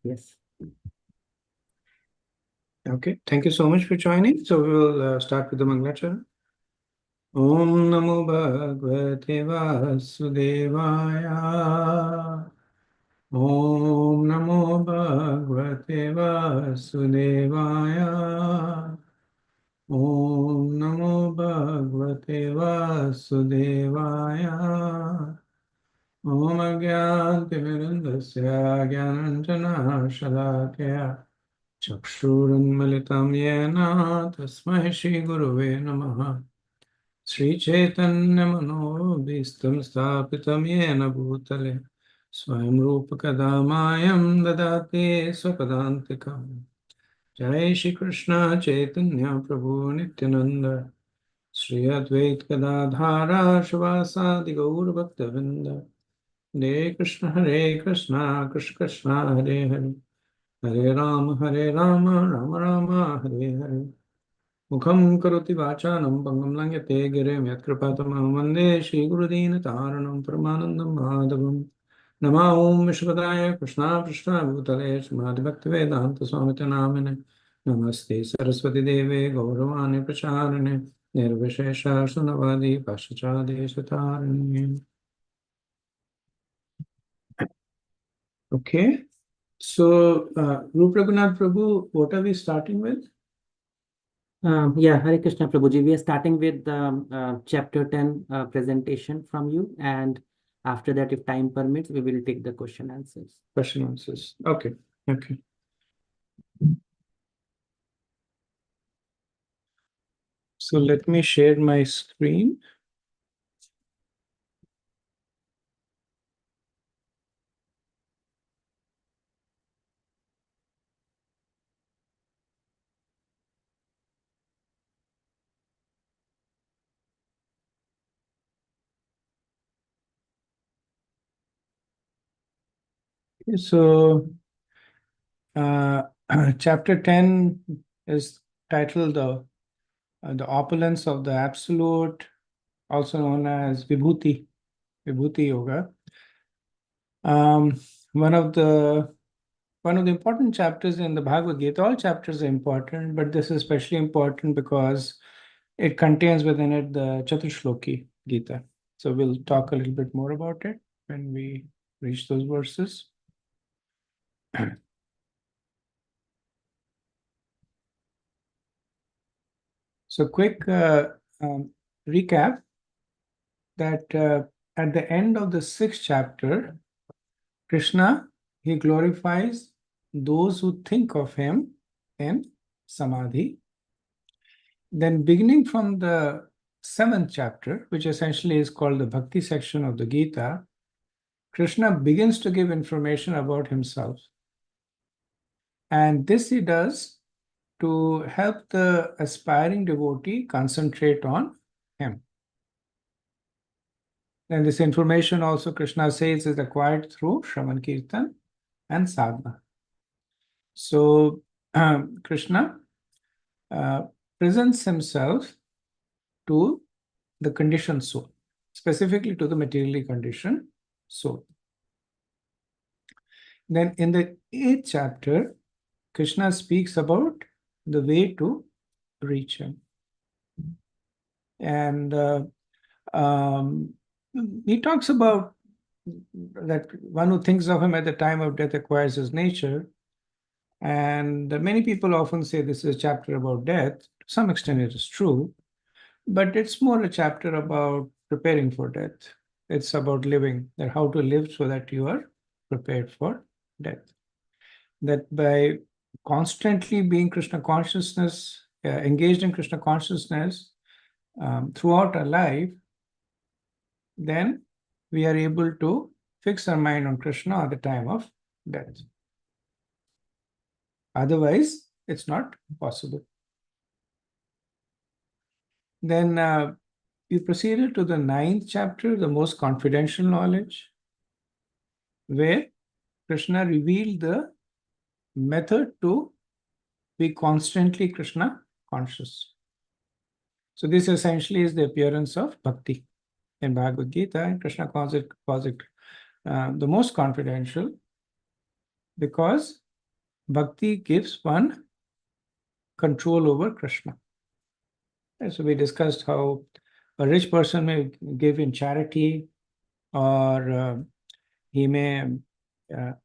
Yes. Okay, thank you so much for joining. So we will start with the Mangalachara. Om Namo Bhagavate Vasudevaya. Om Namo Bhagavate Vasudevaya. Om Namo Bhagavate Vasudevaya. Om Agyantimirandasya Gyananjana Shalakaya Chakshurunmilitam Yena Tasmai Shri Gurave Namaha Sri Chaitanya Manobhistam Sthapitam Yena Bhutale Swayam Rupa Kadamayam Dadate Swapadantikam Jai Shri Krishna Chaitanya Prabhu Nityananda Sri Advait Gadadhara Shivasadi Gaur Bhaktavinda Hare Krishna Krishna Krishna Hare Hare Hare Rama, Rama Rama, Hare Hare. Mukham karoti vachanam pangam langyate girim yatkripatamam vande Shri Gurudina Taranam Paramanandam Madhavam Nama Om Vishwadaya Krishna Krishna Bhutale Srimad Bhaktivedanta Swamiti Namine Namaste Saraswati Deve Gauravani Pracharine Nirvishesha Sunavadi Pashachade Satarine. Okay, so Rup Raghunath Prabhu, what are we starting with? Yeah, Hare Krishna Prabhuji. We are starting with chapter 10 presentation from you, and after that, if time permits, we will take the question answers. Question answers. Okay. Okay. So let me share my screen. So chapter 10 is titled the opulence of the absolute, also known as Vibhuti Yoga. One of the important chapters in the Bhagavad Gita. All chapters are important, but this is especially important because it contains within it the Chatushloki Gita. So we'll talk a little bit more about it when we reach those verses. So quick recap that at the end of the 6th chapter, Krishna, he glorifies those who think of him in Samadhi. Then beginning from the 7th chapter, which essentially is called the Bhakti section of the Gita, Krishna begins to give information about himself. And this he does to help the aspiring devotee concentrate on him. And this information also Krishna says is acquired through Shravan Kirtan and Sadhana. So Krishna presents himself to the conditioned soul, specifically to the materially conditioned soul. Then in the 8th chapter, Krishna speaks about the way to reach him. And he talks about that one who thinks of him at the time of death acquires his nature. And many people often say this is a chapter about death. To some extent, it is true, but it's more a chapter about preparing for death. It's about living, that how to live so that you are prepared for death. That by constantly being Krishna consciousness, engaged in Krishna consciousness throughout our life, then we are able to fix our mind on Krishna at the time of death. Otherwise, it's not possible. Then we proceeded to the 9th chapter, the most confidential knowledge, where Krishna revealed the method to be constantly Krishna conscious. So this essentially is the appearance of Bhakti in Bhagavad Gita, and Krishna calls it the most confidential, because Bhakti gives one control over Krishna. And so we discussed how a rich person may give in charity, or he may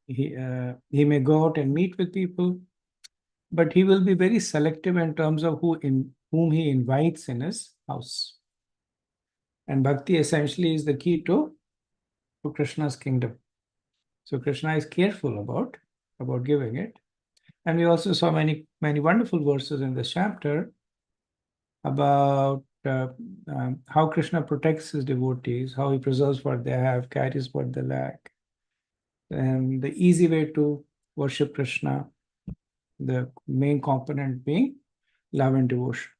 he may go out and meet with people, but he will be very selective in terms of whom he invites in his house. And bhakti essentially is the key to Krishna's kingdom. So Krishna is careful about giving it. And we also saw many wonderful verses in this chapter about how Krishna protects his devotees, how he preserves what they have, carries what they lack, and the easy way to worship Krishna, the main component being love and devotion.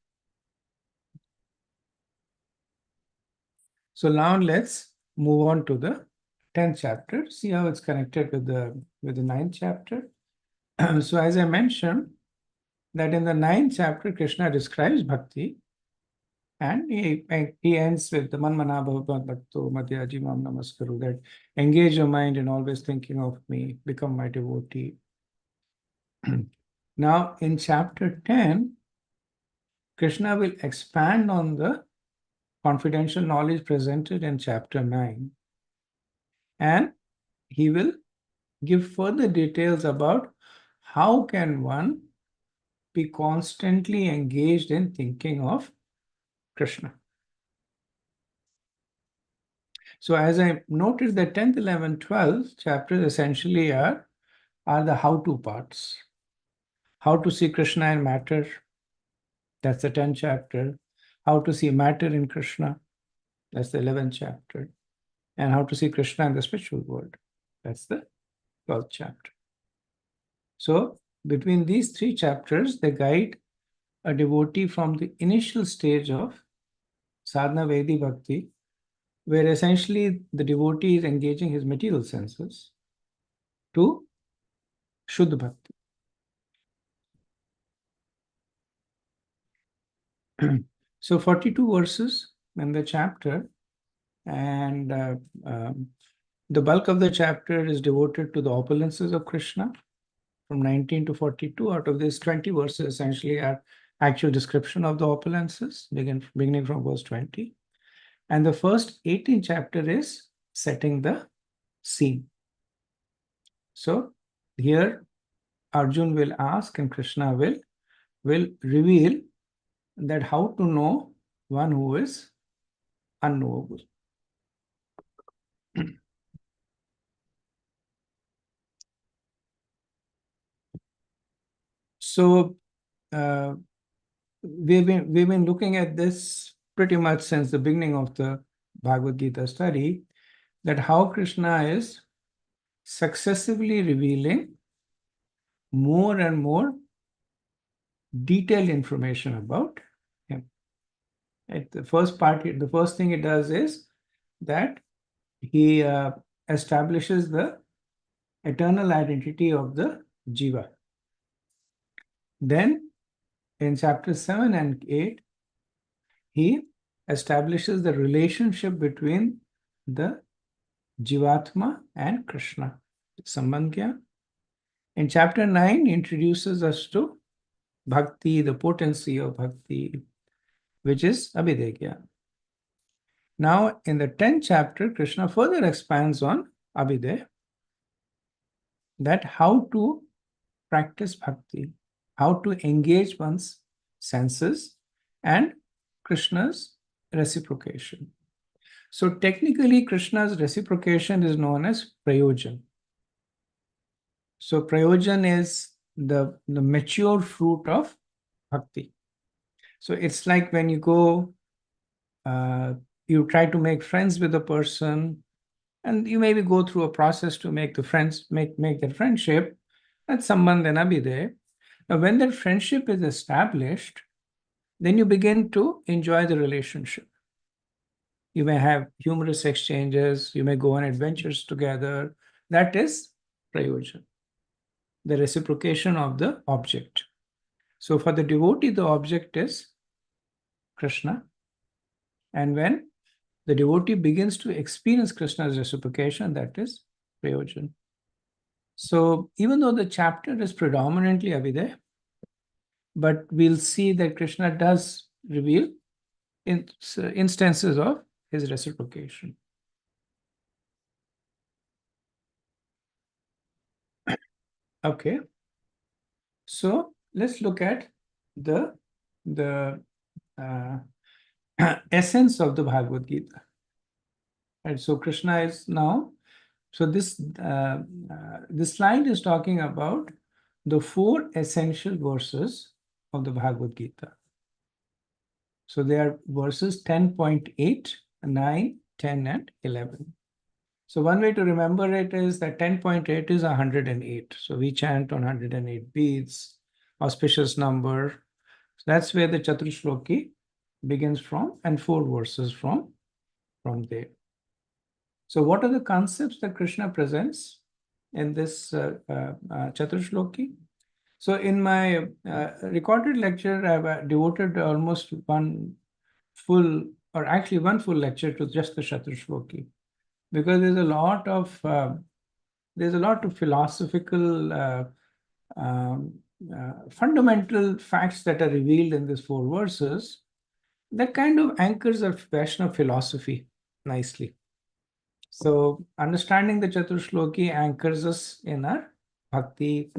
So now let's move on to the 10th chapter, see how it's connected with the 9th chapter. So as I mentioned, that in the 9th chapter, Krishna describes bhakti, and he ends with the manmana bhavavat bhakto madhyaji mam namaskaru, that engage your mind in always thinking of me, become my devotee. Now in chapter 10, Krishna will expand on the confidential knowledge presented in chapter 9, and he will give further details about how can one be constantly engaged in thinking of Krishna. So as I noted, the 10th, 11th, 12th chapters essentially are the how-to parts. How to see Krishna in matter, that's the 10th chapter. How to see matter in Krishna, that's the 11th chapter. And how to see Krishna in the spiritual world, that's the 12th chapter. So between these three chapters, they guide a devotee from the initial stage of sadhana Vedi bhakti, where essentially the devotee is engaging his material senses, to Shuddha Bhakti. So 42 verses in the chapter, and the bulk of the chapter is devoted to the opulences of Krishna, from 19 to 42. Out of this, 20 verses essentially are actual description of the opulences, beginning from verse 20. And the first 18 chapter is setting the scene. So here Arjun will ask and Krishna will reveal that how to know one who is unknowable. So we've been looking at this pretty much since the beginning of the Bhagavad Gita study, that how Krishna is successively revealing more and more detailed information about him. At the first part, the first thing it does is that he establishes the eternal identity of the jiva. Then in chapters 7 and 8, he establishes the relationship between the Jivatma and Krishna, Sambandhya. In chapter 9, he introduces us to Bhakti, the potency of Bhakti, which is Abhidegya. Now, in the 10th chapter, Krishna further expands on Abhidaya, that how to practice Bhakti, how to engage one's senses, and Krishna's reciprocation. So technically, Krishna's reciprocation is known as Prayojan. So Prayojan is the mature fruit of Bhakti. So it's like when you go, you try to make friends with a person, and you maybe go through a process to make the friends, make that friendship. That's Sambandhana Abhidaya. Now, when that friendship is established, then you begin to enjoy the relationship. You may have humorous exchanges, you may go on adventures together. That is Prayojan, the reciprocation of the object. So for the devotee, the object is Krishna. And when the devotee begins to experience Krishna's reciprocation, that is Prayojan. So even though the chapter is predominantly Abhidaya, but we'll see that Krishna does reveal instances of his reciprocation. Okay, so let's look at the uh, essence of the Bhagavad Gita. Right, so Krishna is now. So this slide is talking about the 4 essential verses of the Bhagavad Gita. So they are verses 10.8, 9, 10, and 11. So one way to remember it is that 10.8 is 108. So we chant on 108 beads, auspicious number. So that's where the Chaturshloki begins from, and 4 verses from there. So what are the concepts that Krishna presents in this Chaturshloki? So in my recorded lecture, I've devoted almost one full lecture to just the Chaturshloki, because there's a lot of philosophical fundamental facts that are revealed in these 4 verses that kind of anchors our Vaishnava philosophy nicely. So understanding the Chaturshloki anchors us in our bhakti.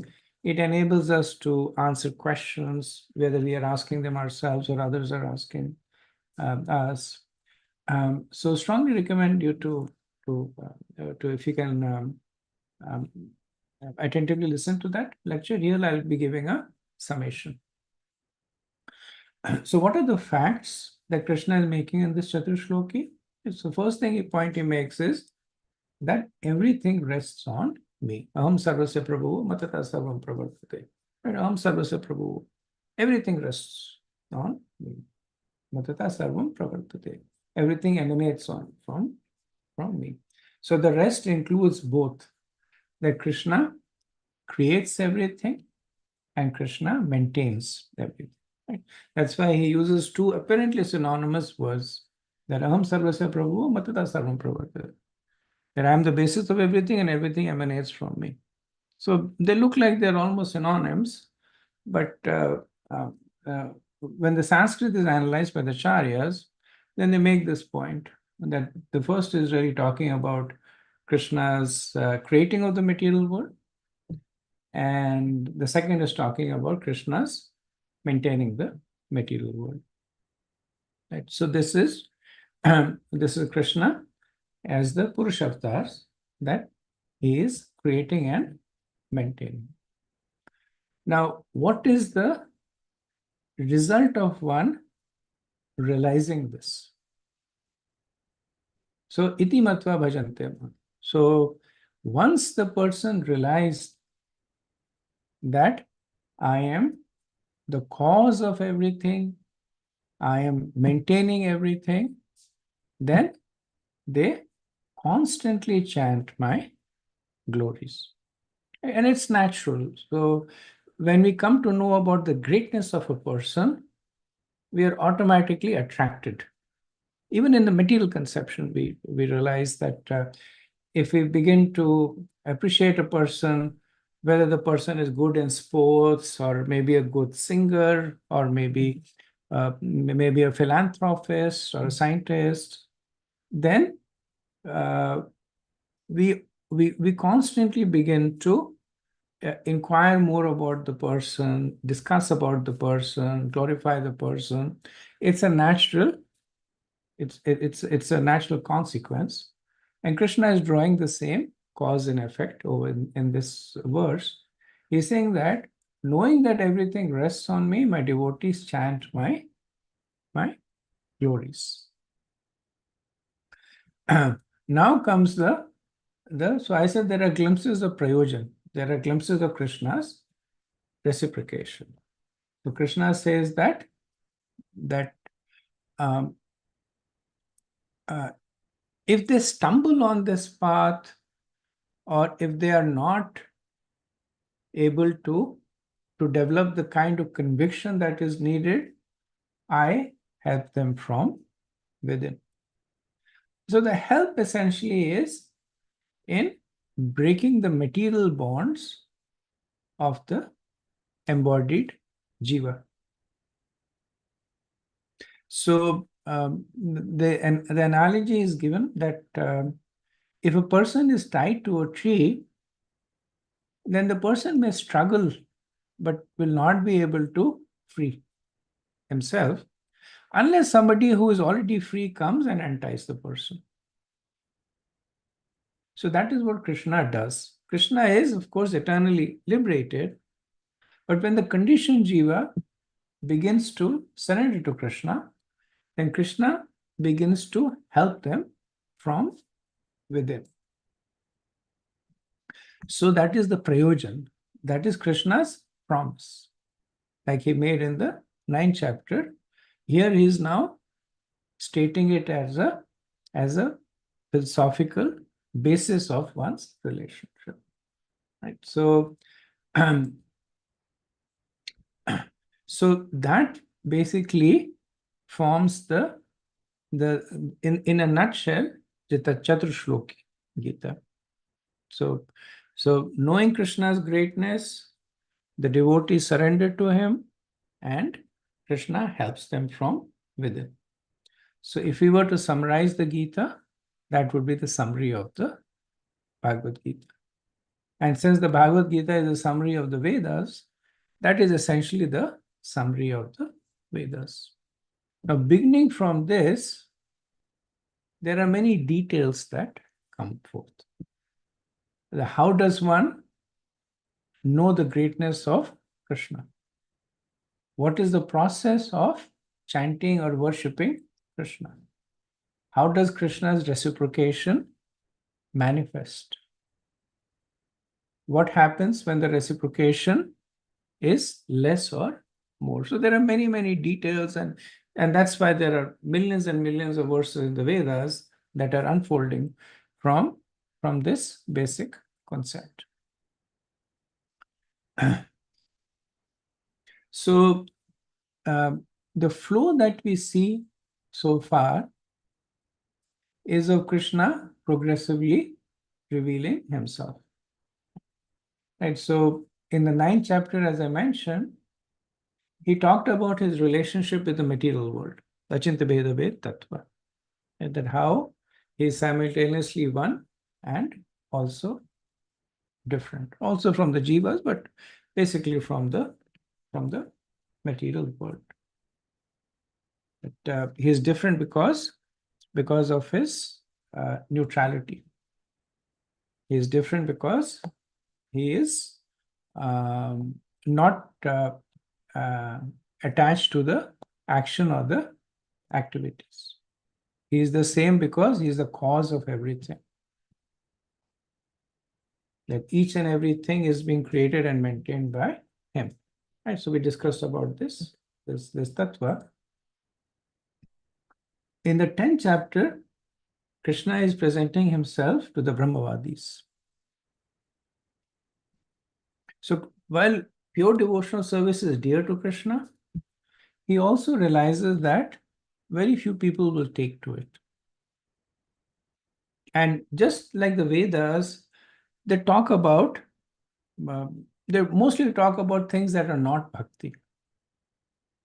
It enables us to answer questions, whether we are asking them ourselves or others are asking us. So strongly recommend you to if you can attentively listen to that lecture. Here I'll be giving a summation. So what are the facts that Krishna is making in this Chaturshloki? So first point he makes is that everything rests on me. Aham sarvasya prabhu matata sarvam pravartate. Right? Aham sarvasya prabhu. Everything rests on me. Matata sarvam pravartate. Everything emanates from me. So the rest includes both that Krishna creates everything and Krishna maintains everything. Right? That's why he uses 2 apparently synonymous words, that aham sarvasya prabhu matata sarvam pravartate. That I am the basis of everything and everything emanates from me. So they look like they're almost synonyms, but when the Sanskrit is analyzed by the Acharyas, then they make this point that the first is really talking about Krishna's creating of the material world, and the second is talking about Krishna's maintaining the material world. Right. So this is Krishna as the Purusha avatars that he is creating and maintaining. Now, what is the result of one realizing this? So, iti matva bhajante. So, once the person realized that I am the cause of everything, I am maintaining everything, then they constantly chant my glories. And it's natural. So when we come to know about the greatness of a person, we are automatically attracted. Even in the material conception, we realize that if we begin to appreciate a person, whether the person is good in sports or maybe a good singer or maybe a philanthropist or a scientist, then we constantly begin to inquire more about the person, discuss about the person, glorify the person. It's a natural consequence, and Krishna is drawing the same cause and effect over in this verse. He's saying that knowing that everything rests on me, my devotees chant my glories. Now comes so I said there are glimpses of prayojan, there are glimpses of Krishna's reciprocation. So Krishna says that if they stumble on this path, or if they are not able to develop the kind of conviction that is needed, I help them from within. So the help essentially is in breaking the material bonds of the embodied jiva. So the analogy is given that if a person is tied to a tree, then the person may struggle but will not be able to free himself unless somebody who is already free comes and unties the person. So that is what Krishna does. Krishna is, of course, eternally liberated, but when the conditioned jiva begins to surrender to Krishna, then Krishna begins to help them from within. So that is the prayojan. That is Krishna's promise, like he made in the 9th chapter. Here he is now stating it as a philosophical basis of one's relationship. Right. So, so that basically forms the in a nutshell, Jita Chaturshloki Gita. So knowing Krishna's greatness, the devotees surrender to him, and Krishna helps them from within. So if we were to summarize the Gita, that would be the summary of the Bhagavad Gita. And since the Bhagavad Gita is a summary of the Vedas, that is essentially the summary of the Vedas. Now, beginning from this, there are many details that come forth. How does one know the greatness of Krishna? What is the process of chanting or worshipping Krishna? How does Krishna's reciprocation manifest? What happens when the reciprocation is less or more? So there are many, many details, and that's why there are millions and millions of verses in the Vedas that are unfolding from this basic concept. So the flow that we see so far is of Krishna progressively revealing himself. Right. So in the 9th chapter, as I mentioned, he talked about his relationship with the material world, Achintya Bheda Bhed Tattva, and that how he is simultaneously one and also different, also from the jivas, but basically from the material world. But he is different because of his neutrality. He is different because he is not attached to the action or the activities. He is the same because he is the cause of everything. Like each and everything is being created and maintained by him. Right. So we discussed about this tattva. In the 10th chapter, Krishna is presenting himself to the Brahmavadis. So while pure devotional service is dear to Krishna, he also realizes that very few people will take to it. And just like the Vedas, they talk about, they mostly talk about things that are not bhakti.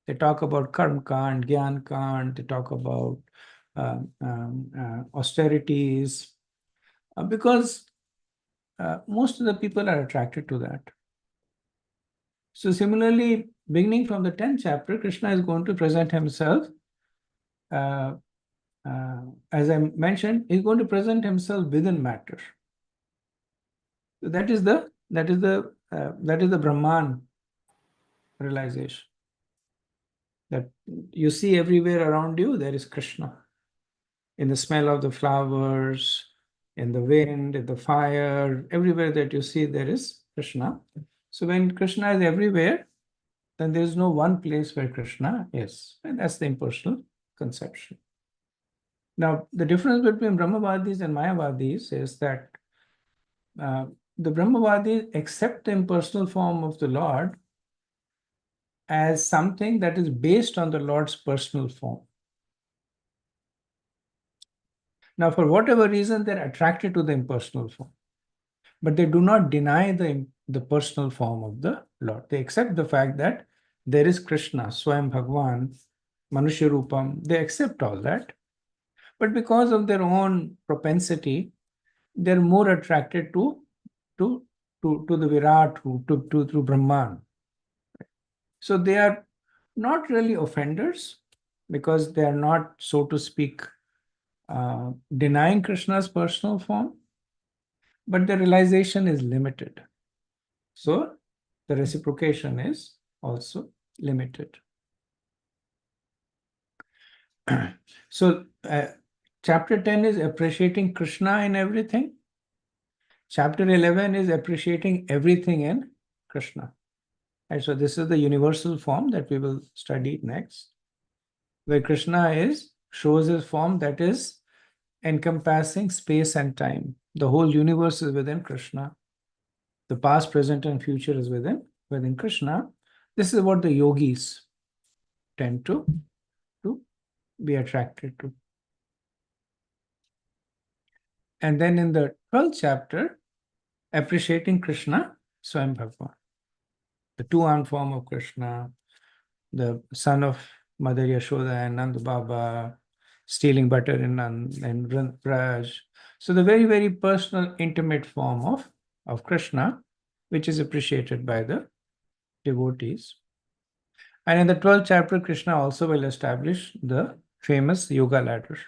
They talk about karma kand, gyan kand, they talk about austerities, because most of the people are attracted to that. So similarly, beginning from the 10th chapter, Krishna is going to present himself. As I mentioned, he's going to present himself within matter. So that is the Brahman realization. That you see everywhere around you, there is Krishna. In the smell of the flowers, in the wind, in the fire, everywhere that you see, there is Krishna. So when Krishna is everywhere, then there is no one place where Krishna is. And that's the impersonal conception. Now, the difference between Brahmavadis and Mayavadis is that the Brahmavadis accept the impersonal form of the Lord as something that is based on the Lord's personal form. Now, for whatever reason, they're attracted to the impersonal form. but they do not deny the personal form of the Lord. They accept the fact that there is Krishna, Swayam Bhagwan, Manushya Rupam. They accept all that. But because of their own propensity, they're more attracted to, to the Virat, to Brahman. So they are not really offenders because they are not, so to speak, denying Krishna's personal form, but the realization is limited. So the reciprocation is also limited. So chapter 10 is appreciating Krishna in everything. Chapter 11 is appreciating everything in Krishna. And so this is the universal form that we will study next, where Krishna shows his form that is encompassing space and time. The whole universe is within Krishna. The past, present, and future is within Krishna. This is what the yogis tend to be attracted to. And then in the 12th chapter, appreciating Krishna, Swayam Bhagwan, the two-armed form of Krishna, the son of Mother Yashoda and Nand Baba, stealing butter in Braj. So the very, very personal, intimate form of Krishna, which is appreciated by the devotees. And in the 12th chapter, Krishna also will establish the famous yoga ladder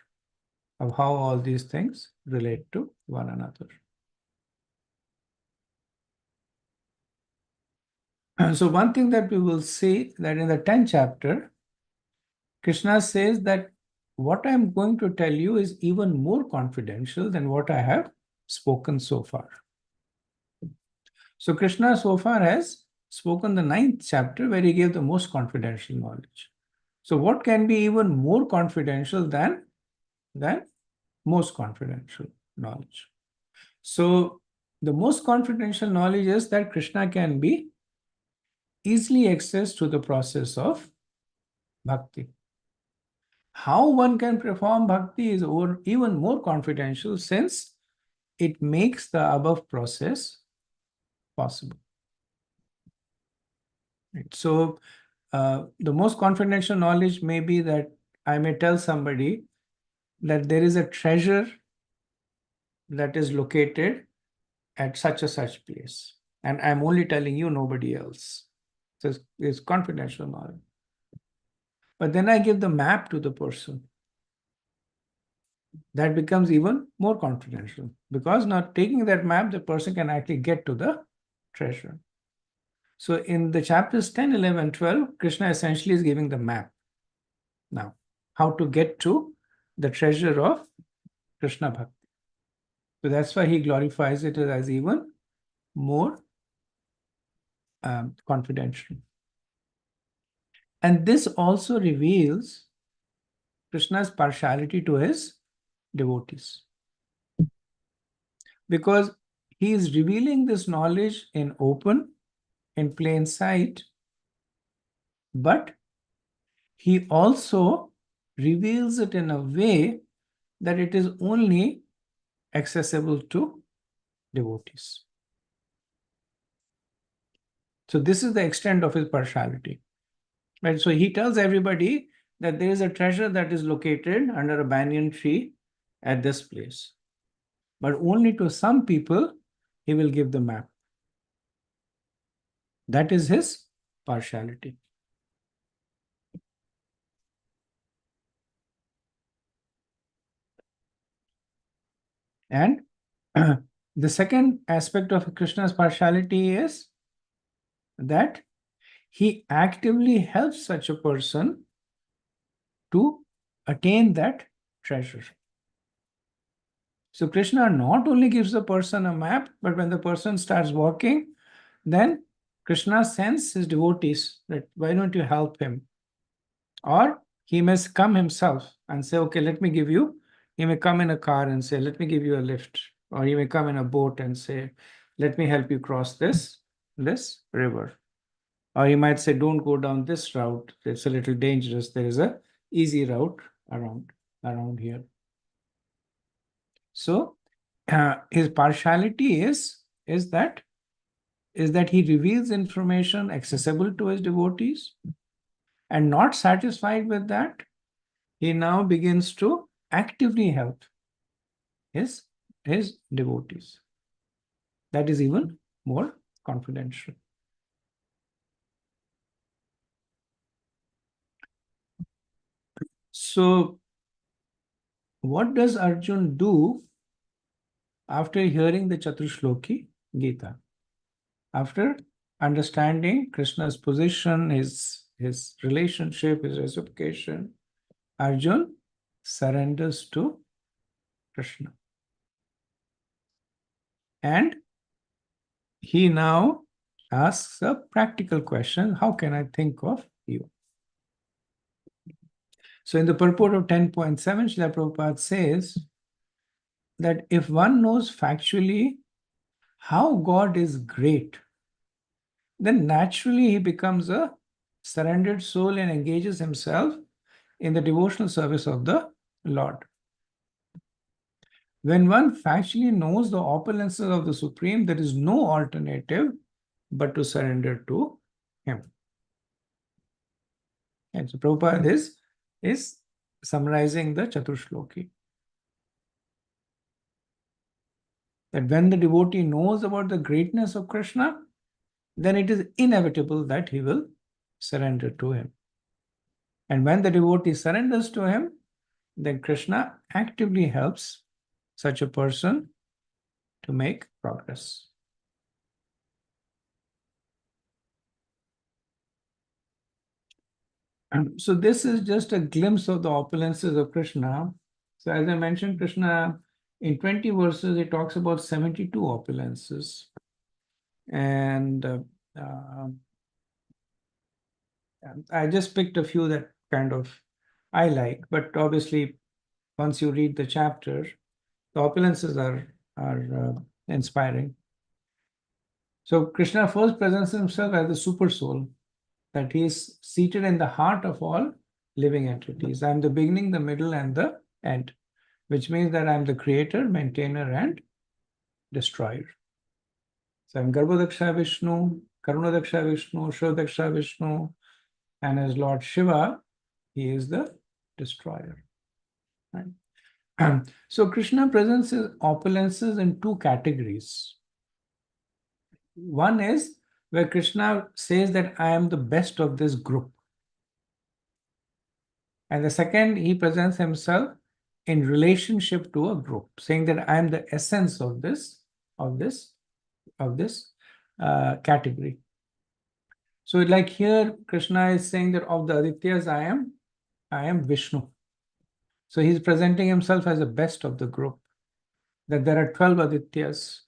of how all these things relate to one another. So one thing that we will see that in the 10th chapter, Krishna says that what I'm going to tell you is even more confidential than what I have spoken so far. So Krishna so far has spoken the 9th chapter where he gave the most confidential knowledge. So what can be even more confidential than most confidential knowledge? So the most confidential knowledge is that Krishna can be easily accessed through the process of bhakti. How one can perform bhakti is even more confidential since it makes the above process possible. Right. So the most confidential knowledge may be that I may tell somebody that there is a treasure that is located at such a such place, and I'm only telling you, nobody else. So it's confidential knowledge. But then I give the map to the person. That becomes even more confidential because now taking that map, the person can actually get to the treasure. So in the chapters 10, 11, 12, Krishna essentially is giving the map now, how to get to the treasure of Krishna Bhakti. So that's why he glorifies it as even more confidential. And this also reveals Krishna's partiality to his devotees. Because he is revealing this knowledge in open, in plain sight, but he also reveals it in a way that it is only accessible to devotees. So this is the extent of his partiality. Right? So he tells everybody that there is a treasure that is located under a banyan tree at this place. But only to some people he will give the map. That is his partiality. And the second aspect of Krishna's partiality is that he actively helps such a person to attain that treasure. So Krishna not only gives the person a map, but when the person starts walking, then Krishna sends his devotees that why don't you help him? Or he may come himself and say, okay, let me give you. He may come in a car and say, let me give you a lift. Or he may come in a boat and say, let me help you cross this river. Or he might say, don't go down this route. It's a little dangerous. There is a easy route around here. So his partiality is is that he reveals information accessible to his devotees, and not satisfied with that, he now begins to actively help his devotees. That is even more confidential. So, what does Arjun do after hearing the Chatushloki Gita? After understanding Krishna's position, his relationship, his reciprocation, Arjun surrenders to Krishna. And he now asks a practical question: how can I think of you? So in the purport of 10.7, Srila Prabhupada says that if one knows factually how God is great, then naturally he becomes a surrendered soul and engages himself in the devotional service of the Lord. When one factually knows the opulences of the Supreme, there is no alternative but to surrender to him. And so Prabhupada is summarizing the Chatushloki. That when the devotee knows about the greatness of Krishna, then it is inevitable that he will surrender to him. And when the devotee surrenders to him, then Krishna actively helps such a person to make progress. And so this is just a glimpse of the opulences of Krishna. So as I mentioned, Krishna, in 20 verses, he talks about 72 opulences. And I just picked a few that kind of I like, but obviously, once you read the chapter, the opulences are inspiring. So Krishna first presents himself as the super soul, that he is seated in the heart of all living entities. I am the beginning, the middle, and the end, which means that I am the creator, maintainer, and destroyer. So I'm Garbhodaksha Vishnu, Karunadaksha Vishnu, Shrivadaksha Vishnu, and as Lord Shiva, he is the destroyer. Right? So Krishna presents his opulences in two categories. One is where Krishna says that I am the best of this group. And the second, he presents himself in relationship to a group, saying that I am the essence of this category. So like here, Krishna is saying that of the Adityas, I am Vishnu. So he's presenting himself as the best of the group, that there are 12 Adityas.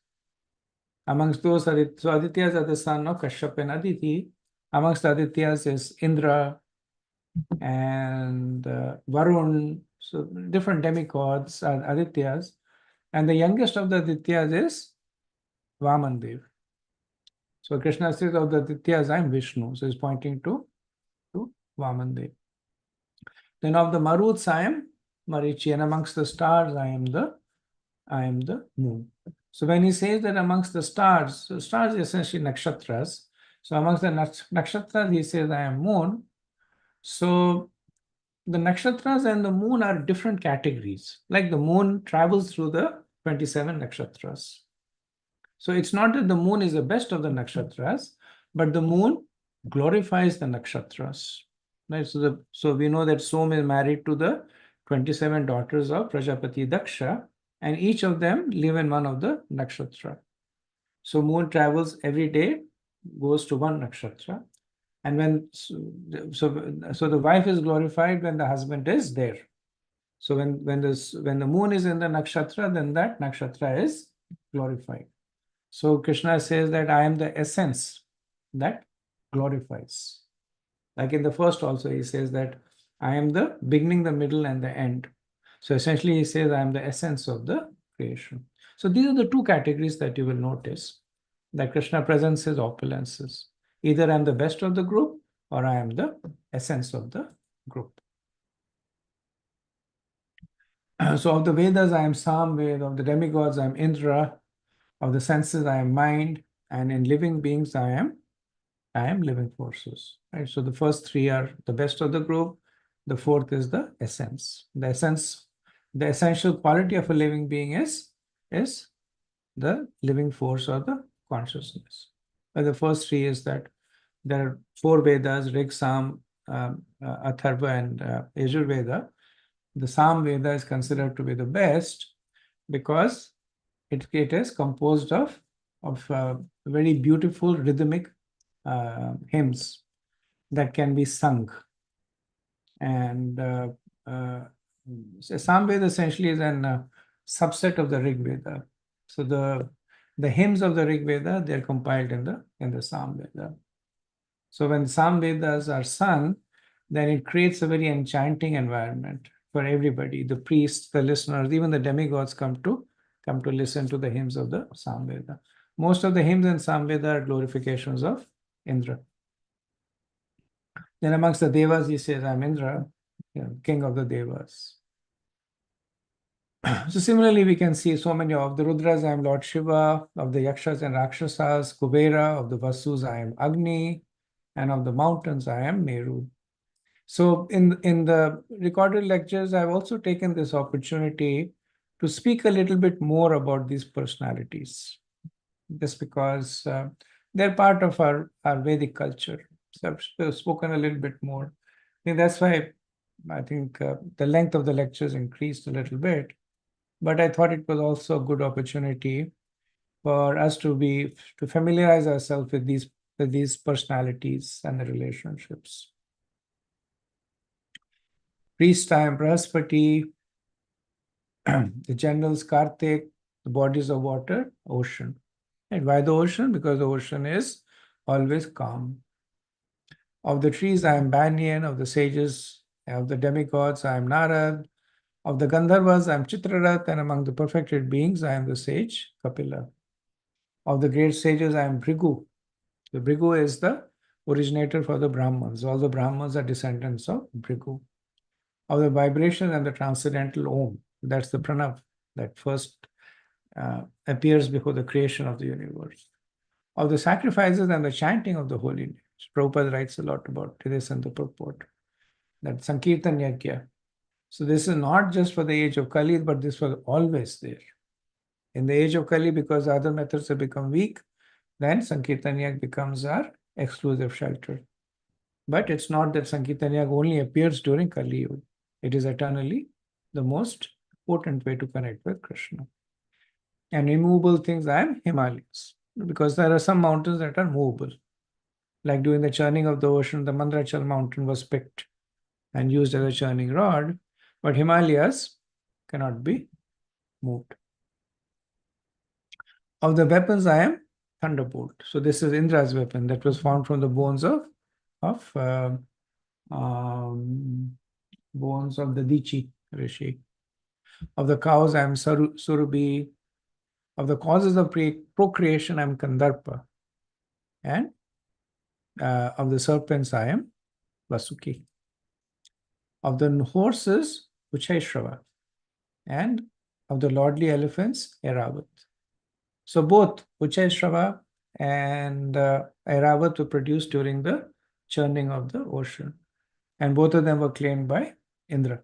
Amongst those, so Adityas are the son of Kashyap and Aditi. Amongst the Adityas is Indra and Varun, so different demigods are Adityas. And the youngest of the Adityas is Vamandev. So Krishna says of the Adityas, I am Vishnu. So he's pointing to Vamandev. Then of the Maruts, I am Marichi, and amongst the stars, I am the moon. So when he says that amongst the stars, so stars is essentially nakshatras. So amongst the nakshatras, he says, I am moon. So the nakshatras and the moon are different categories. Like the moon travels through the 27 nakshatras. So it's not that the moon is the best of the nakshatras, but the moon glorifies the nakshatras. Right? So we know that Som is married to the 27 daughters of Prajapati Daksha, and each of them live in one of the nakshatra. So moon travels every day, goes to one nakshatra, and when so the wife is glorified when the husband is there. So when the moon is in the nakshatra, then that nakshatra is glorified. So Krishna says that I am the essence that glorifies. Like in the first also, he says that I am the beginning, the middle, and the end. So essentially, he says I am the essence of the creation. So these are the two categories that you will notice that Krishna presents his opulences. Either I am the best of the group or I am the essence of the group. So of the Vedas, I am Samved, of the demigods, I am Indra, Of the senses, I am mind, and in living beings, I am living forces. Right. So the first three are the best of the group. The fourth is the essence. The essence, the essential quality of a living being is the living force or the consciousness. But the first three is that there are four Vedas: Rig, Sam, Atharva, and Yajurveda. The Sam Veda is considered to be the best because it is composed of very beautiful rhythmic hymns that can be sung. And so Samveda essentially is an subset of the Rig Veda. So the hymns of the Rig Veda, they're compiled in the Samveda. So when Samvedas are sung, then it creates a very enchanting environment for everybody. The priests, the listeners, even the demigods come to listen to the hymns of the Samveda. Most of the hymns in Samveda are glorifications of Indra. Then amongst the Devas, he says, I'm Indra, king of the Devas. So similarly, we can see so many of the Rudras, I am Lord Shiva, of the Yakshas and Rakshasas, Kubera, of the Vasus, I am Agni, and of the mountains, I am Meru. So in the recorded lectures, I've also taken this opportunity to speak a little bit more about these personalities, just because they're part of our Vedic culture. So I've spoken a little bit more. I think that's why I think the length of the lectures increased a little bit. But I thought it was also a good opportunity for us to familiarize ourselves with these personalities and the relationships. Priest, I am Brahaspati, the generals Kartik, the bodies of water, ocean. And why the ocean? Because the ocean is always calm. Of the trees, I am Banyan. Of the sages, of the demigods, I am Narad. Of the Gandharvas, I am Chitrarat. And among the perfected beings, I am the sage Kapila. Of the great sages, I am Bhrigu. The Bhrigu is the originator for the Brahmans. All the Brahmans are descendants of Bhrigu. Of the vibration and the transcendental Om, that's the Pranav that first appears before the creation of the universe. Of the sacrifices and the chanting of the holy names. Prabhupada writes a lot about this in the purport, that Sankirtan Yajna. So this is not just for the age of Kali, but this was always there. In the age of Kali, because other methods have become weak, then Sankirtan Yajna becomes our exclusive shelter. But it's not that Sankirtan Yajna only appears during Kali Yuga. It is eternally the most potent way to connect with Krishna. And immovable things, I am Himalayas, because there are some mountains that are movable. Like during the churning of the ocean, the Mandrachal mountain was picked and used as a churning rod, but Himalayas cannot be moved. Of the weapons, I am Thunderbolt. So this is Indra's weapon that was found from the bones of the Dichi Rishi. Of the cows, I am Surabhi. Of the causes of procreation, I am Kandarpa. And of the serpents, I am Vasuki. Of the horses, Uchaishrava. And of the lordly elephants, Airavat. So both Uchaishrava and Airavat were produced during the churning of the ocean. And both of them were claimed by Indra.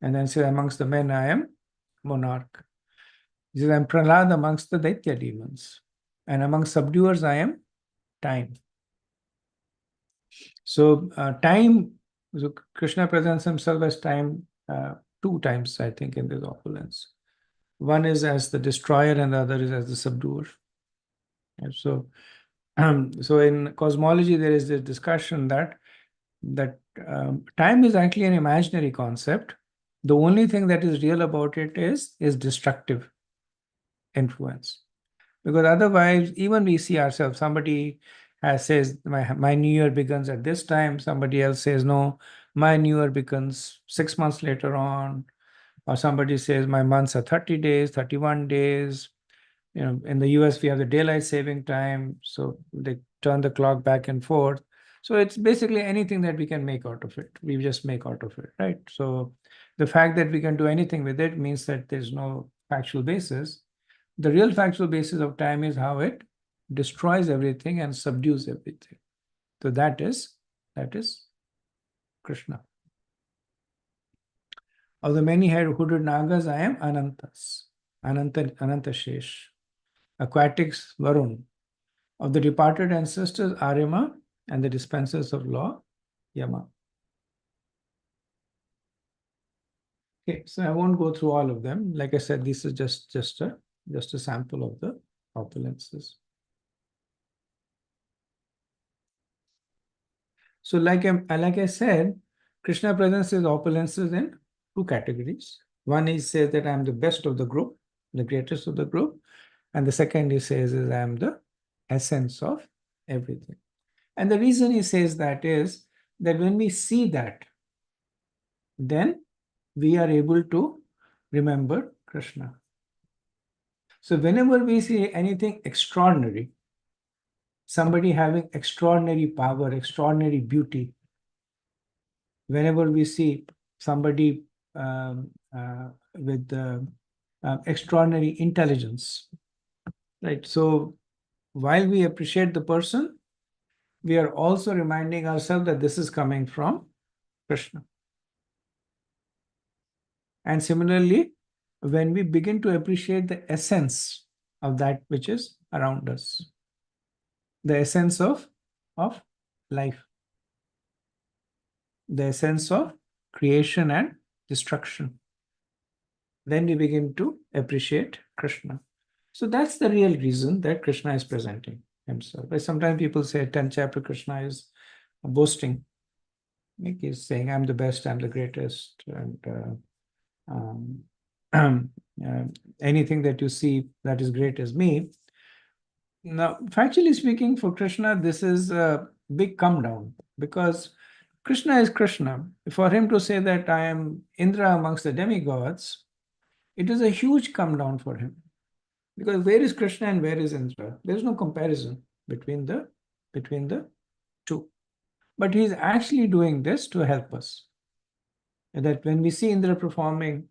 And then says, amongst the men, I am monarch. He says, I am Prahlad amongst the Daitya demons. And among subduers, I am time. So time, so Krishna presents himself as time two times, I think, in this opulence. One is as the destroyer and the other is as the subduer. And so in cosmology, there is this discussion that time is actually an imaginary concept. The only thing that is real about it is destructive influence. Because otherwise, even we see ourselves, somebody says, my new year begins at this time. Somebody else says, no, my new year begins 6 months later on. Or somebody says, my months are 30 days, 31 days. You know, in the US, we have the daylight saving time. So they turn the clock back and forth. So it's basically anything that we can make out of it. We just make out of it, right? So the fact that we can do anything with it means that there's no factual basis. The real factual basis of time is how it destroys everything and subdues everything. So that is Krishna. Of the many hooded Nagas, I am Anantas, Ananta Shesh. Aquatics, Varun. Of the departed ancestors, Arima, and the dispensers of law, Yama. Okay, so I won't go through all of them. Like I said, this is just a sample of the opulences. So like I said, Krishna presence is opulences in two categories. One is says that I am the best of the group, the greatest of the group. And the second he says is I am the essence of everything. And the reason he says that is that when we see that, then we are able to remember Krishna. So whenever we see anything extraordinary, somebody having extraordinary power, extraordinary beauty, whenever we see somebody with extraordinary intelligence, right? So while we appreciate the person, we are also reminding ourselves that this is coming from Krishna. And similarly, when we begin to appreciate the essence of that which is around us, the essence of life, the essence of creation and destruction, then we begin to appreciate Krishna. So that's the real reason that Krishna is presenting himself. But sometimes people say 10th chapter Krishna is boasting. Like he's saying, I'm the best, I'm the greatest, and anything that you see that is great is me. Now, factually speaking, for Krishna, this is a big come down because Krishna is Krishna. For him to say that I am Indra amongst the demigods, it is a huge come down for him. Because where is Krishna and where is Indra? There is no comparison between the two. But he is actually doing this to help us. And that when we see Indra performing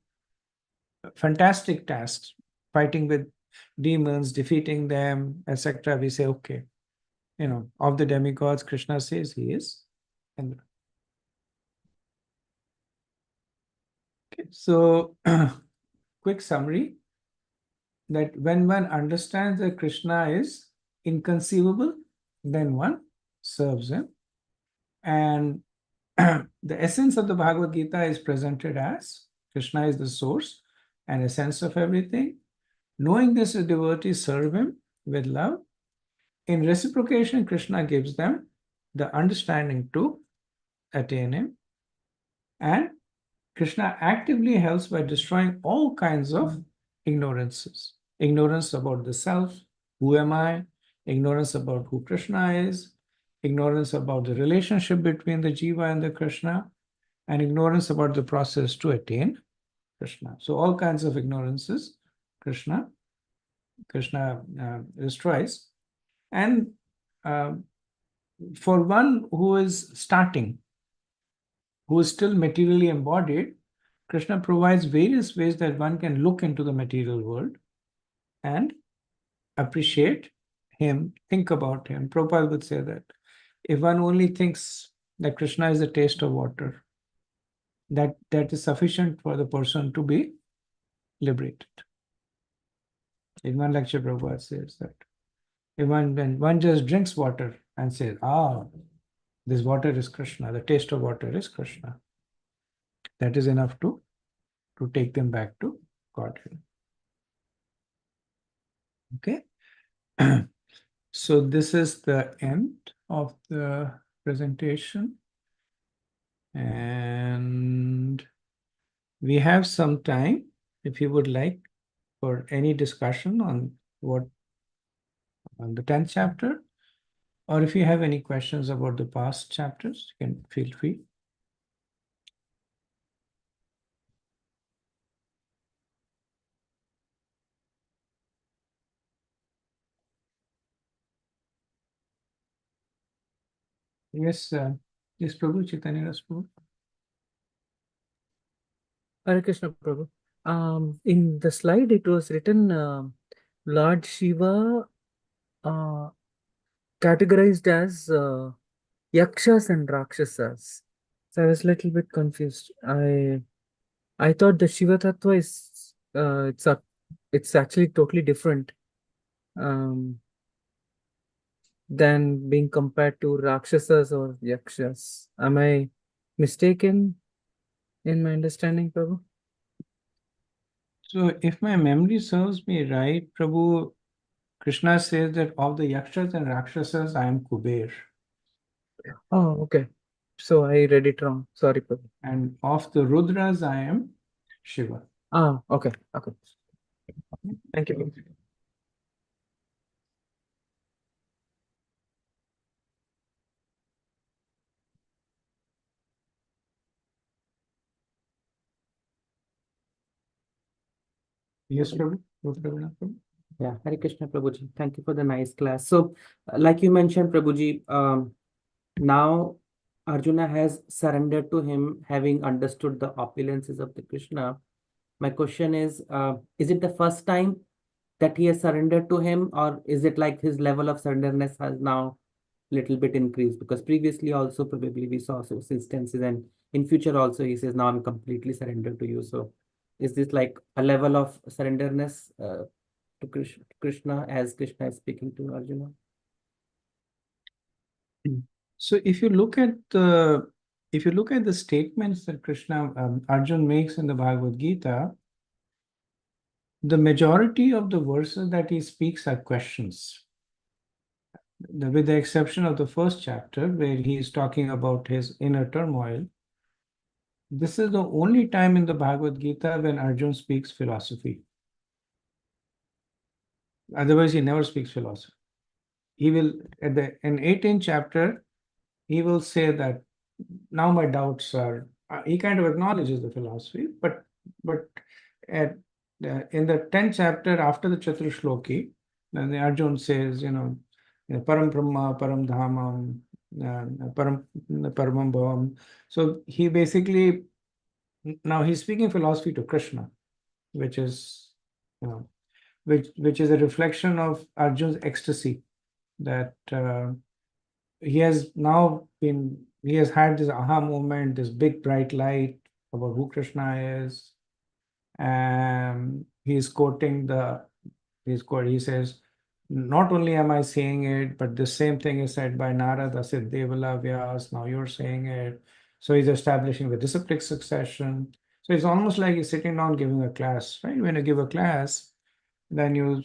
fantastic tasks, fighting with demons, defeating them, etc., we say, okay, of the demigods, Krishna says he is Indra. Okay, so quick summary that when one understands that Krishna is inconceivable, then one serves him. And the essence of the Bhagavad Gita is presented as Krishna is the source and essence of everything. Knowing this, the devotees serve him with love. In reciprocation, Krishna gives them the understanding to attain him. And Krishna actively helps by destroying all kinds of ignorances. Ignorance about the self, who am I? Ignorance about who Krishna is, ignorance about the relationship between the Jiva and the Krishna, and ignorance about the process to attain Krishna. So all kinds of ignorances, Krishna destroys. And for one who is starting, who is still materially embodied, Krishna provides various ways that one can look into the material world and appreciate him, think about him. Prabhupada would say that if one only thinks that Krishna is the taste of water, that is sufficient for the person to be liberated. In one lecture, Prabhupada says that when one just drinks water and says, this water is Krishna, the taste of water is Krishna, that is enough to take them back to Godhead. Okay. So this is the end of the presentation. And we have some time if you would like for any discussion on the 10th chapter, or if you have any questions about the past chapters, you can feel free. Yes, yes, Prabhu, Chaitanya Das Prabhu. Hare Krishna Prabhu. In the slide, it was written Lord Shiva categorized as yakshas and rakshasas. So I was a little bit confused. I thought the Shiva Tattva is it's actually totally different um, than being compared to rakshasas or yakshas. Am I mistaken in my understanding, Prabhu? So if my memory serves me right, Prabhu, Krishna says that of the yakshas and rakshasas, I am Kuber. Oh, okay. So I read it wrong. Sorry, Prabhu. And of the Rudras, I am Shiva. Okay. Thank you, Prabhu. Yes, Prabhu. Prabhu. Yeah, Hare Krishna Prabhuji. Thank you for the nice class. So, like you mentioned, Prabhuji, now Arjuna has surrendered to him, having understood the opulences of the Krishna. My question is it the first time that he has surrendered to him, or is it like his level of surrenderness has now little bit increased? Because previously also probably we saw those instances, and in future also he says, now I'm completely surrendered to you. So is this like a level of surrenderness to Krishna as Krishna is speaking to Arjuna? So if you look at the statements that Krishna Arjun makes in the Bhagavad Gita, the majority of the verses that he speaks are questions. With the exception of the first chapter, where he is talking about his inner turmoil, this is the only time in the Bhagavad Gita when Arjun speaks philosophy. Otherwise, he never speaks philosophy. He will, in 18th chapter, he will say that now my doubts are, he kind of acknowledges the philosophy, but at in the 10th chapter after the Chaturshloki, then the Arjun says, Param Brahma, Param Dhamam, Paramam Bhavam. So he basically, now he's speaking philosophy to Krishna, which is, which is a reflection of Arjun's ecstasy, that he has had this aha moment, this big bright light about who Krishna is. And he's quoting he says, not only am I saying it, but the same thing is said by Narada, Sid Devala, Vyas, now you're saying it. So he's establishing the disciplic succession. So it's almost like he's sitting down giving a class, right? When you give a class, then you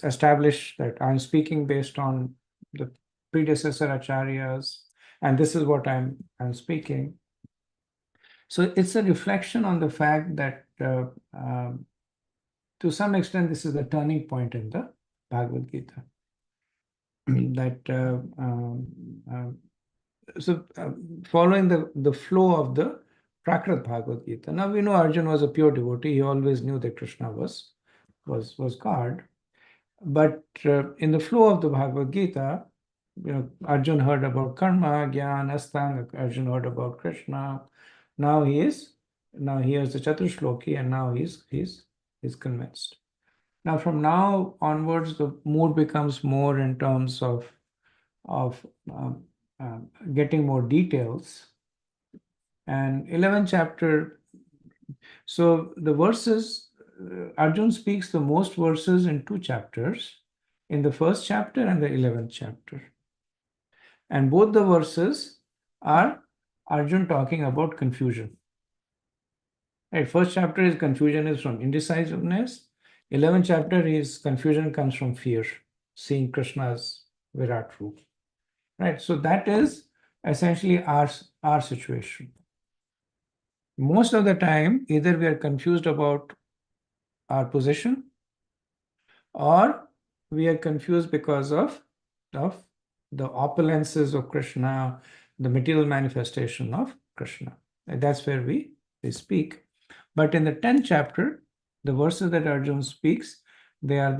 establish that I'm speaking based on the predecessor acharyas, and this is what I'm speaking. So it's a reflection on the fact that to some extent this is the turning point in the Bhagavad Gita. That following the flow of the Prakrit Bhagavad Gita. Now we know Arjuna was a pure devotee. He always knew that Krishna was God. But in the flow of the Bhagavad Gita, Arjun heard about karma, jnana, astanga. Arjun heard about Krishna. Now he hears the Chaturshloki, and now he's convinced. Now from now onwards, the mood becomes more in terms of getting more details. And 11th chapter. So the verses, Arjun speaks the most verses in 2 chapters, in the first chapter and the 11th chapter. And both the verses are Arjun talking about confusion. Right, first chapter is confusion is from indecisiveness. 11th chapter is confusion comes from fear, seeing Krishna's Virat roop. Right, so that is essentially our situation. Most of the time, either we are confused about our position, or we are confused because of the opulences of Krishna, the material manifestation of Krishna. And that's where we speak. But in the 10th chapter, the verses that Arjuna speaks, they are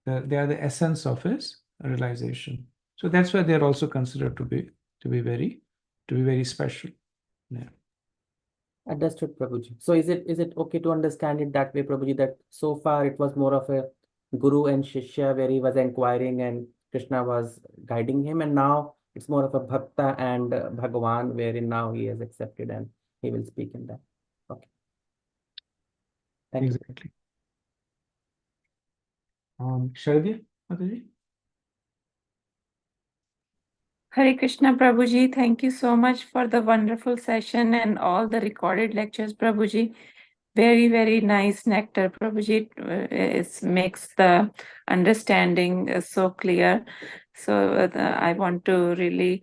the essence of his realization. So that's why they're also considered to be very special. Yeah. Understood, Prabhuji. So is it okay to understand it that way, Prabhuji, that so far it was more of a Guru and Shishya, where he was inquiring and Krishna was guiding him, and now it's more of a Bhakta and Bhagavan, wherein now he has accepted and he will speak in that. Okay. Thank you. Exactly. Sharadya, Mataji? Hare Krishna, Prabhuji. Thank you so much for the wonderful session and all the recorded lectures, Prabhuji. Very, very nice nectar, Prabhuji. It makes the understanding so clear. So I want to really,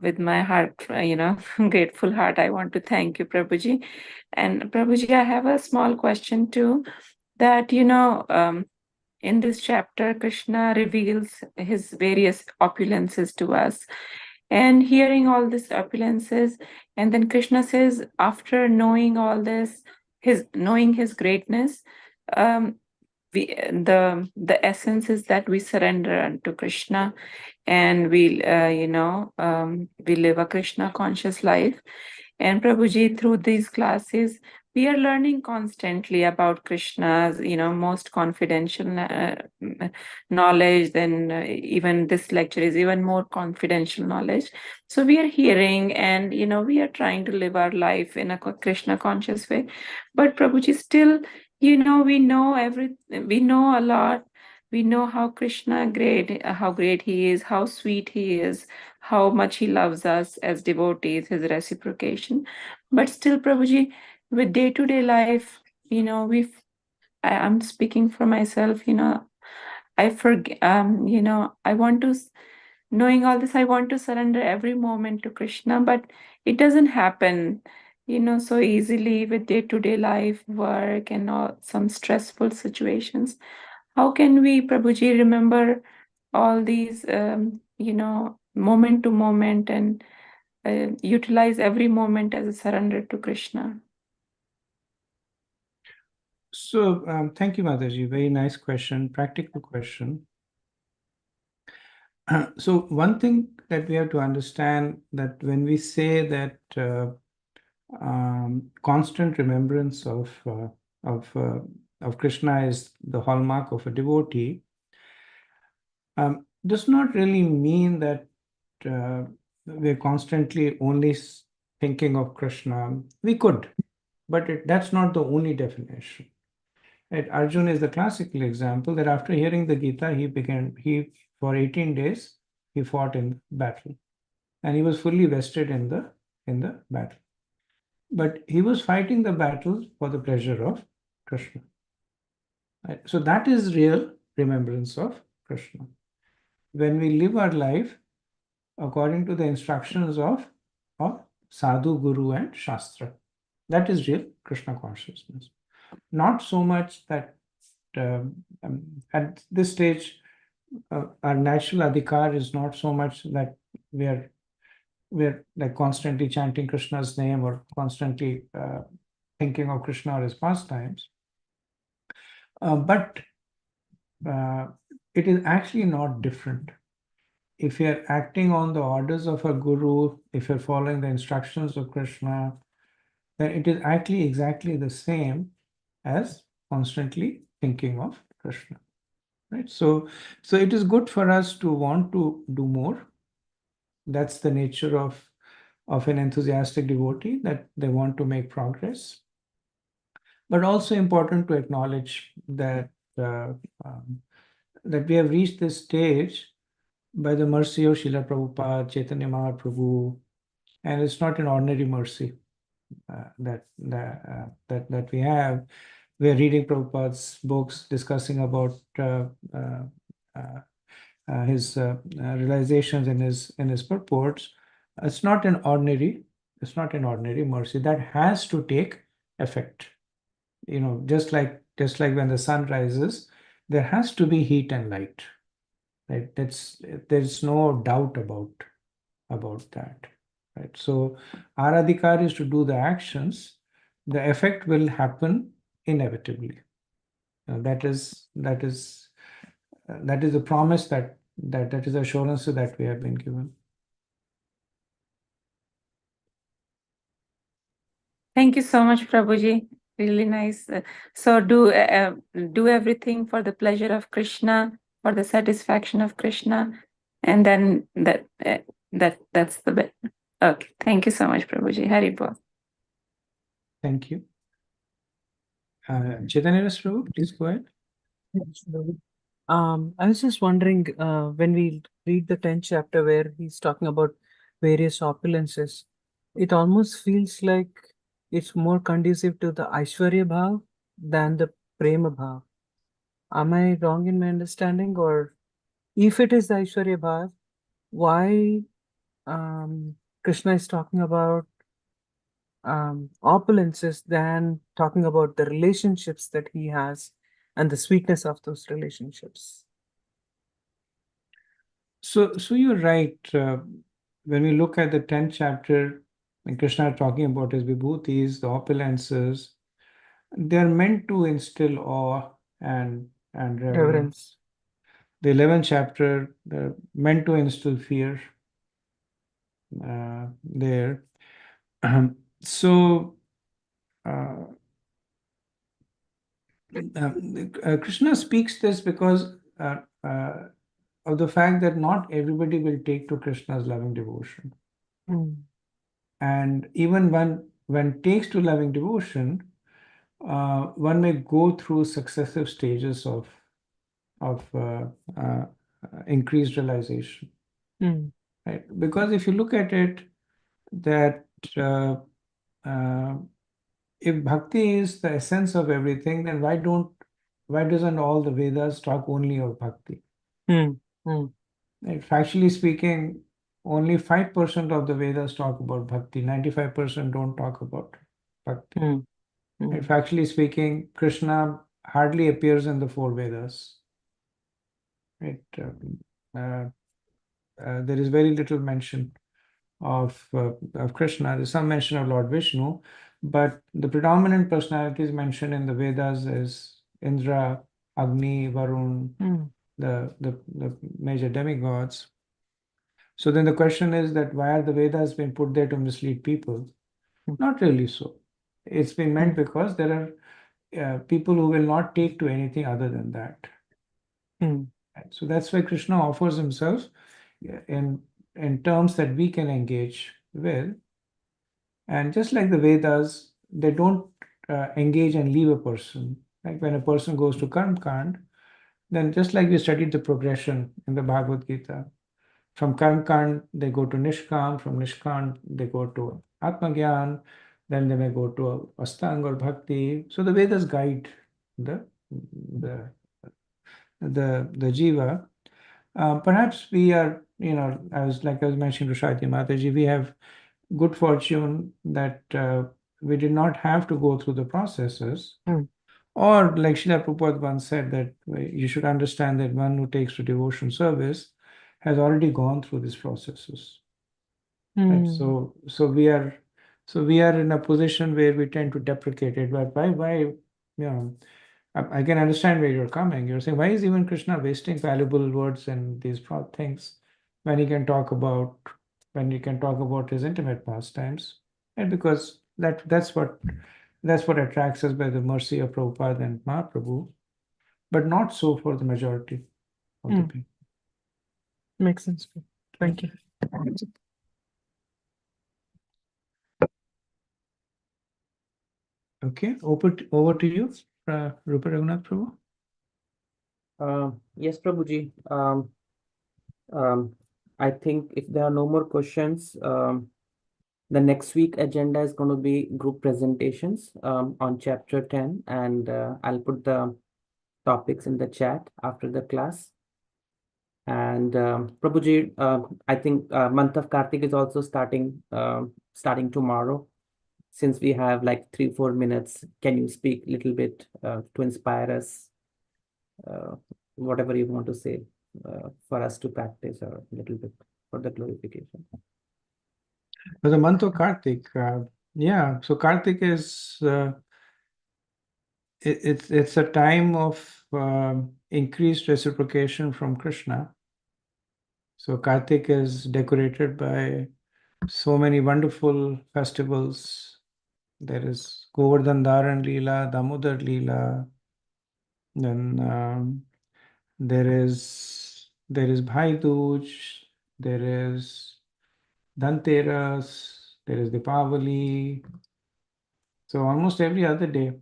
with my heart, grateful heart, I want to thank you, Prabhuji. And Prabhuji, I have a small question too, that, in this chapter, Krishna reveals his various opulences to us. And hearing all these opulences, and then Krishna says, after knowing all this, knowing his greatness, the essence is that we surrender unto Krishna, and we live a Krishna conscious life. And Prabhuji, through these classes, we are learning constantly about Krishna's, most confidential knowledge. Then even this lecture is even more confidential knowledge. So we are hearing, and we are trying to live our life in a Krishna conscious way. But Prabhuji, still, we know we know a lot. We know how how great he is, how sweet he is, how much he loves us as devotees, his reciprocation. But still, Prabhuji, with day-to-day life, I'm speaking for myself, I forget, I want to, knowing all this, I want to surrender every moment to Krishna, but it doesn't happen, so easily with day-to-day life, work, and all some stressful situations. How can we, Prabhuji, remember all these, moment to moment, and utilize every moment as a surrender to Krishna? So thank you, Mataji. Very nice question, practical question. So one thing that we have to understand, that when we say that constant remembrance of Krishna is the hallmark of a devotee, does not really mean that we're constantly only thinking of Krishna. We could, but that's not the only definition. Right? Arjuna is the classical example that after hearing the Gita, he for 18 days he fought in battle, and he was fully vested in the battle. But he was fighting the battle for the pleasure of Krishna. Right? So that is real remembrance of Krishna. When we live our life according to the instructions of Sadhu, Guru, and Shastra, that is real Krishna consciousness. Not so much that at this stage, our natural adhikar is not so much that we're like constantly chanting Krishna's name or constantly thinking of Krishna or his pastimes. But it is actually not different. If you're acting on the orders of a guru, if you're following the instructions of Krishna, then it is actually exactly the same as constantly thinking of Krishna. Right? So it is good for us to want to do more. That's the nature of an enthusiastic devotee, that they want to make progress. But also important to acknowledge that that we have reached this stage by the mercy of Srila Prabhupada, Chaitanya Mahaprabhu, and it's not an ordinary mercy that we have. We are reading Prabhupada's books, discussing about his realizations in his purports. It's not an ordinary mercy that has to take effect. Just like when the sun rises, there has to be heat and light. Right? There's no doubt about that. Right? So our adhikar is to do the actions. The effect will happen inevitably. That is a promise, that is assurance that we have been given. Thank you so much, Prabhuji. really nice. So do everything for the pleasure of Krishna, for the satisfaction of Krishna, and then that's the bit. Okay, thank you so much, Prabhuji. Hari Bol. Thank you. Chaitanya Prabhu, please go ahead. Yes, Prabhu. I was just wondering, when we read the 10th chapter where he's talking about various opulences, it almost feels like it's more conducive to the Aishwarya Bhav than the Prema Bhav. Am I wrong in my understanding? Or if it is the Aishwarya Bhav, why Krishna is talking about opulences than talking about the relationships that he has and the sweetness of those relationships? So you're right. When we look at the 10th chapter, when Krishna is talking about his vibhutis, the opulences, they're meant to instill awe and reverence. Reverence. The 11th chapter, they're meant to instill fear there. So Krishna speaks this because of the fact that not everybody will take to Krishna's loving devotion. And even when takes to loving devotion, one may go through successive stages of increased realization. Right? Because if you look at it, that if bhakti is the essence of everything, then why doesn't all the Vedas talk only of bhakti? Right? Factually speaking, only 5% of the Vedas talk about bhakti, 95% don't talk about bhakti. Right? Factually speaking, Krishna hardly appears in the 4 Vedas. Right? There is very little mention of Krishna. There's some mention of Lord Vishnu, but the predominant personalities mentioned in the Vedas is Indra, Agni, Varun, the major demigods. So then the question is that why are the Vedas been put there to mislead people? Not really so. It's been meant because there are people who will not take to anything other than that. Right? So that's why Krishna offers himself in terms that we can engage with. And just like the Vedas, they don't engage and leave a person. Like when a person goes to Karma Kand, then just like we studied the progression in the Bhagavad Gita, from Karma Kand, they go to Nishkam, from Nishkam, they go to Atmagyan, then they may go to Astang or Bhakti. So the Vedas guide the jiva. Perhaps we are, I was mentioning to Shati Mataji, we have good fortune that we did not have to go through the processes. Or like Srila Prabhupada once said that you should understand that one who takes to devotion service has already gone through these processes. Right? So we are in a position where we tend to deprecate it. But why I can understand where you're coming. You're saying, why is even Krishna wasting valuable words in these things when he can talk about his intimate pastimes? And because that's what attracts us by the mercy of Prabhupada and Mahaprabhu, but not so for the majority of the people. Makes sense. Thank you. Okay, over to you, Rupa Raghunath Prabhu. Yes, Prabhuji. I think if there are no more questions, the next week agenda is going to be group presentations on chapter 10, and I'll put the topics in the chat after the class. And Prabhuji, I think month of Kartik is also starting tomorrow. Since we have like 3-4 minutes, can you speak a little bit to inspire us? Whatever you want to say for us to practice or a little bit for the glorification. For the month of Kartik, so Kartik is it's a time of increased reciprocation from Krishna. So Kartik is decorated by so many wonderful festivals There is Govardhan Dharan Leela, Damodar Leela. Then there is Bhai Dooj, there is Dhanteras, there is Deepavali. So almost every other day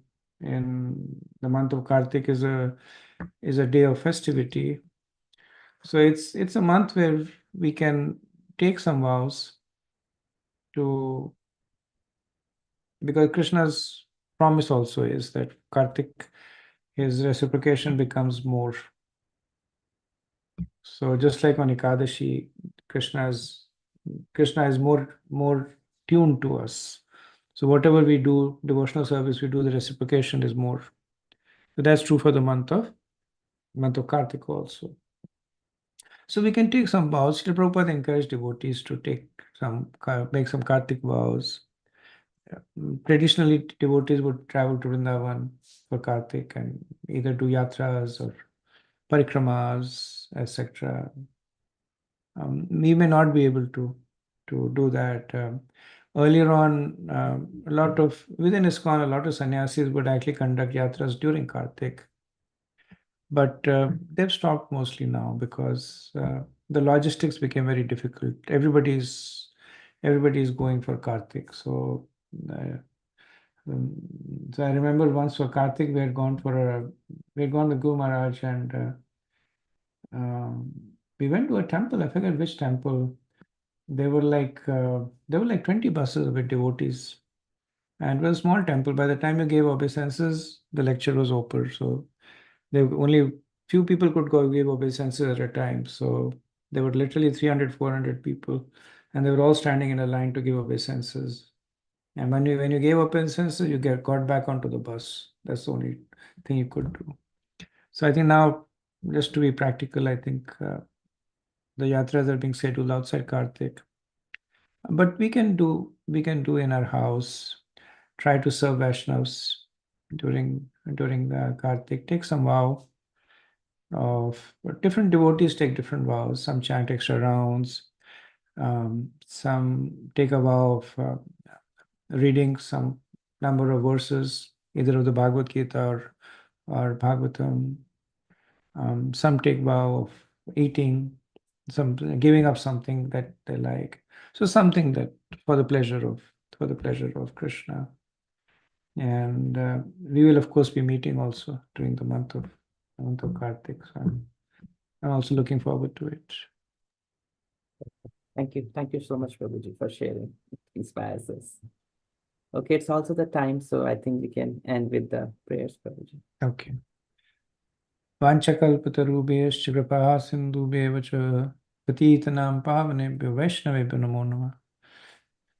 in the month of Kartik is a day of festivity. So it's a month where we can take some vows to, because Krishna's promise also is that Kartik, his reciprocation becomes more. So just like on Ekadashi, Krishna is more tuned to us. So whatever we do, devotional service, we do, the reciprocation is more. So that's true for the month of Kartik also. So we can take some vows. Srila Prabhupada encouraged devotees to make some Kartik vows. Traditionally, devotees would travel to Vrindavan for Kartik and either do yatras or parikramas, etc. We may not be able to do that. Earlier on, within ISKCON, a lot of sannyasis would actually conduct yatras during Kartik. But they've stopped mostly now because the logistics became very difficult. Everybody's going for Kartik. So I remember once for Kartik, we had gone with Guru Maharaj, and we went to a temple. I forget which temple. There were like 20 buses with devotees, and it was a small temple. By the time you gave obeisances, the lecture was over. So there were only few people could go give obeisances at a time. So there were literally 300, 400 people, and they were all standing in a line to give obeisances. And when you gave obeisances, you got back onto the bus. That's the only thing you could do. So I think now, just to be practical, I think the yatras are being scheduled outside Kartik. But we can do in our house, try to serve Vaishnavas during the Kartik. Take some vow of different devotees take different vows. Some chant extra rounds. Some take a vow of reading some number of verses, either of the Bhagavad Gita or Bhagavatam. Some take vow of eating, some giving up something that they like. So something that for the pleasure of Krishna. And we will of course be meeting also during the month of Kartik. So I'm also looking forward to it. Thank you so much, Prabhuji, for sharing. It inspires us. Okay, it's also the time, so I think we can end with the prayers, Prabhuji. Okay. Vanchakalpatarubhyascha kripa sindhubhyeva cha patitanam pavanebhyo vaishnavebhyo namo namah.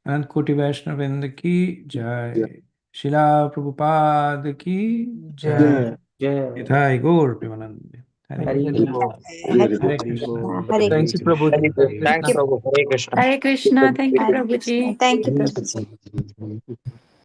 अनंत कोटि वैष्णव वृंद की जय, शिला प्रभुपाद की जय, Jai. Nitai Gaur Premanand. Hari Hari Bol. Bol. Hare Krishna. Hare Thank you, Prabhuji. Hare Thank Krishna. you. Hare Krishna. Thank you, Prabhuji. Thank you, Prabhuji.